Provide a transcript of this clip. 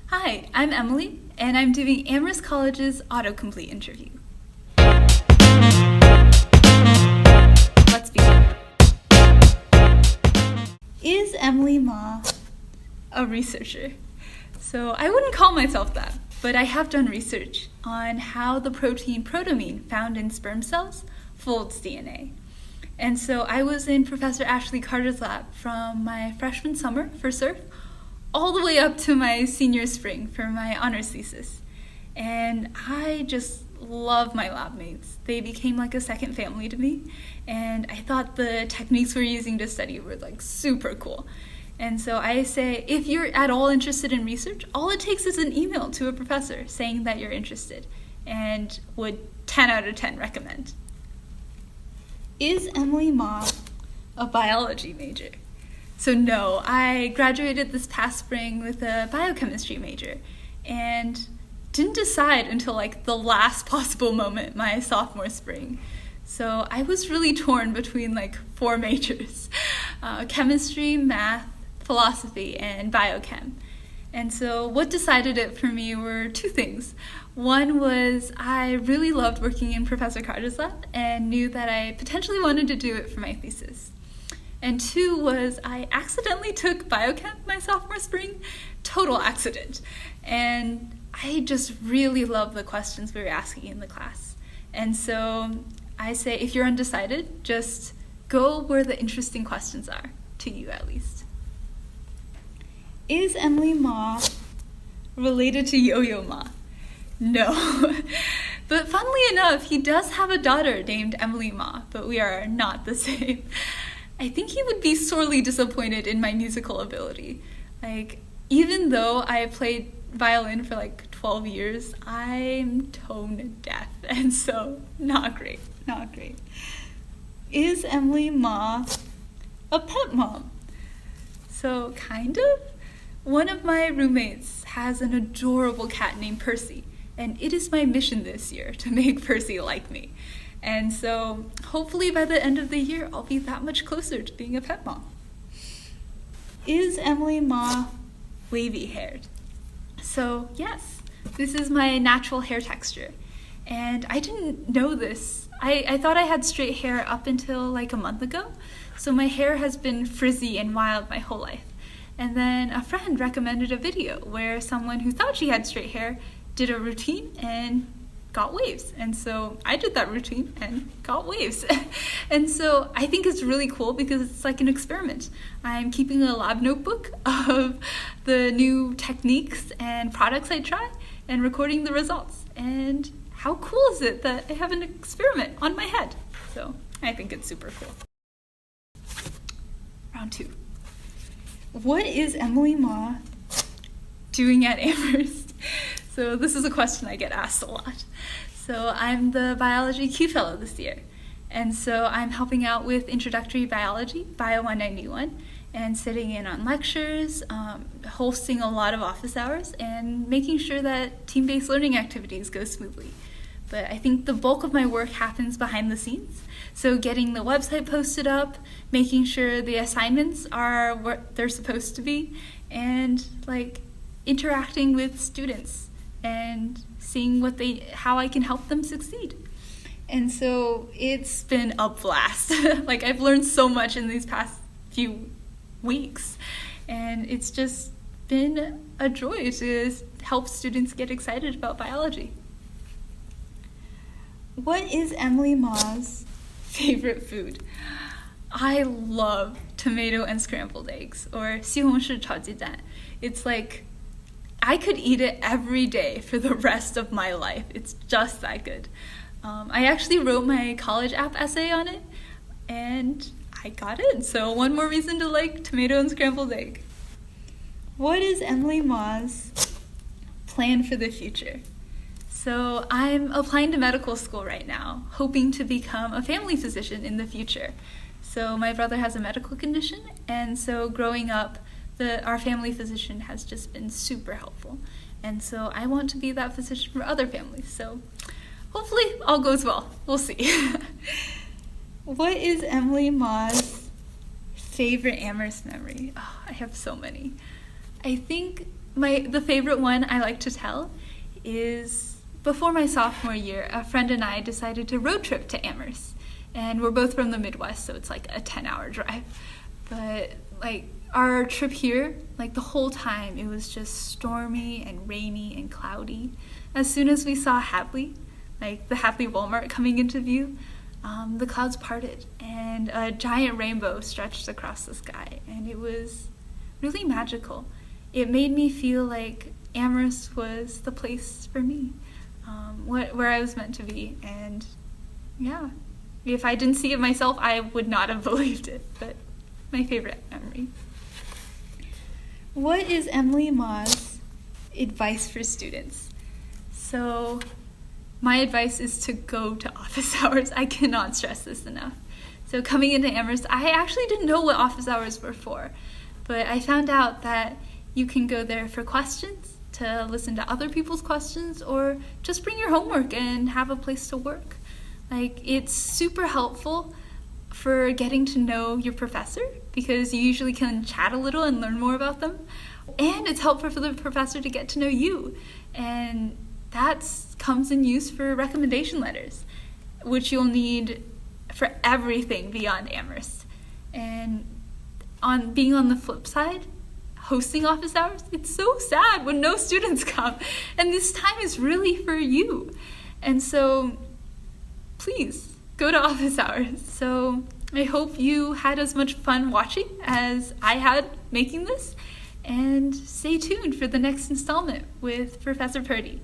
Hi, I'm Emily, and I'm doing Amherst College's Autocomplete Interview. Let's begin. Is Emily Ma a researcher? So I wouldn't call myself that, but I have done research on how the protein protamine found in sperm cells folds DNA. And so I was in Professor Ashley Carter's lab from my freshman summer for SURF all the way up to my senior spring for my honors thesis. And I just love my lab mates. They became like a second family to me. And I thought the techniques we're using to study were like super cool. And so I say, if you're at all interested in research, all it takes is an email to a professor saying that you're interested, and would 10 out of 10 recommend. Is Emily Ma a biology major? So no, I graduated this past spring with a biochemistry major and didn't decide until like the last possible moment my sophomore spring. So I was really torn between like 4 majors, chemistry, math, philosophy, and biochem. And so what decided it for me were 2 things. One was I really loved working in Professor Carter's lab and knew that I potentially wanted to do it for my thesis. And 2 was I accidentally took biochem my sophomore spring, total accident. And I just really love the questions we were asking in the class. And so I say, if you're undecided, just go where the interesting questions are, to you at least. Is Emily Ma related to Yoyo Ma? No. But funnily enough, he does have a daughter named Emily Ma, but we are not the same. I think he would be sorely disappointed in my musical ability. Like, even though I played violin for like 12 years, I'm tone deaf, and so not great. Is Emily Ma a pet mom? So, kind of. One of my roommates has an adorable cat named Percy, and it is my mission this year to make Percy like me. And so hopefully by the end of the year, I'll be that much closer to being a pet mom. Is Emily Ma wavy haired? So yes, this is my natural hair texture. And I didn't know this. I thought I had straight hair up until like a month ago. So my hair has been frizzy and wild my whole life. And then a friend recommended a video where someone who thought she had straight hair did a routine and got waves. And so I did that routine and got waves. And so I think it's really cool because it's like an experiment. I'm keeping a lab notebook of the new techniques and products I try and recording the results. And how cool is it that I have an experiment on my head? So I think it's super cool. Round 2. What is Emily Ma doing at Amherst? So this is a question I get asked a lot. So I'm the biology Q fellow this year. And so I'm helping out with introductory biology, Bio 191, and sitting in on lectures, hosting a lot of office hours, and making sure that team-based learning activities go smoothly. But I think the bulk of my work happens behind the scenes. So getting the website posted up, making sure the assignments are what they're supposed to be, and like interacting with students and seeing how I can help them succeed. And so it's been a blast. Like, I've learned so much in these past few weeks, and it's just been a joy to help students get excited about biology. What is Emily Ma's favorite food? I love tomato and scrambled eggs, or 西红柿炒鸡蛋. It's like, I could eat it every day for the rest of my life. It's just that good. I actually wrote my college app essay on it, and I got in. So one more reason to like tomato and scrambled egg. What is Emily Ma's plan for the future? So I'm applying to medical school right now, hoping to become a family physician in the future. So my brother has a medical condition, and so growing up, our family physician has just been super helpful. And so I want to be that physician for other families. So hopefully all goes well. We'll see. What is Emily Ma's favorite Amherst memory? Oh, I have so many. I think The favorite one I like to tell is before my sophomore year, a friend and I decided to road trip to Amherst. And we're both from the Midwest, so it's like a 10-hour drive. But like our trip here, like the whole time, it was just stormy and rainy and cloudy. As soon as we saw Hadley, like the Hadley Walmart coming into view, the clouds parted and a giant rainbow stretched across the sky. And it was really magical. It made me feel like Amherst was the place for me, where I was meant to be. And yeah, if I didn't see it myself, I would not have believed it. But my favorite memory. What is Emily Ma's advice for students? So my advice is to go to office hours. I cannot stress this enough. So coming into Amherst, I actually didn't know what office hours were for, but I found out that you can go there for questions, to listen to other people's questions, or just bring your homework and have a place to work. Like, it's super helpful for getting to know your professor because you usually can chat a little and learn more about them. And it's helpful for the professor to get to know you. And that comes in use for recommendation letters, which you'll need for everything beyond Amherst. And being on the flip side, hosting office hours, it's so sad when no students come. And this time is really for you. And so please go to office hours. So I hope you had as much fun watching as I had making this. And stay tuned for the next installment with Professor Purdy.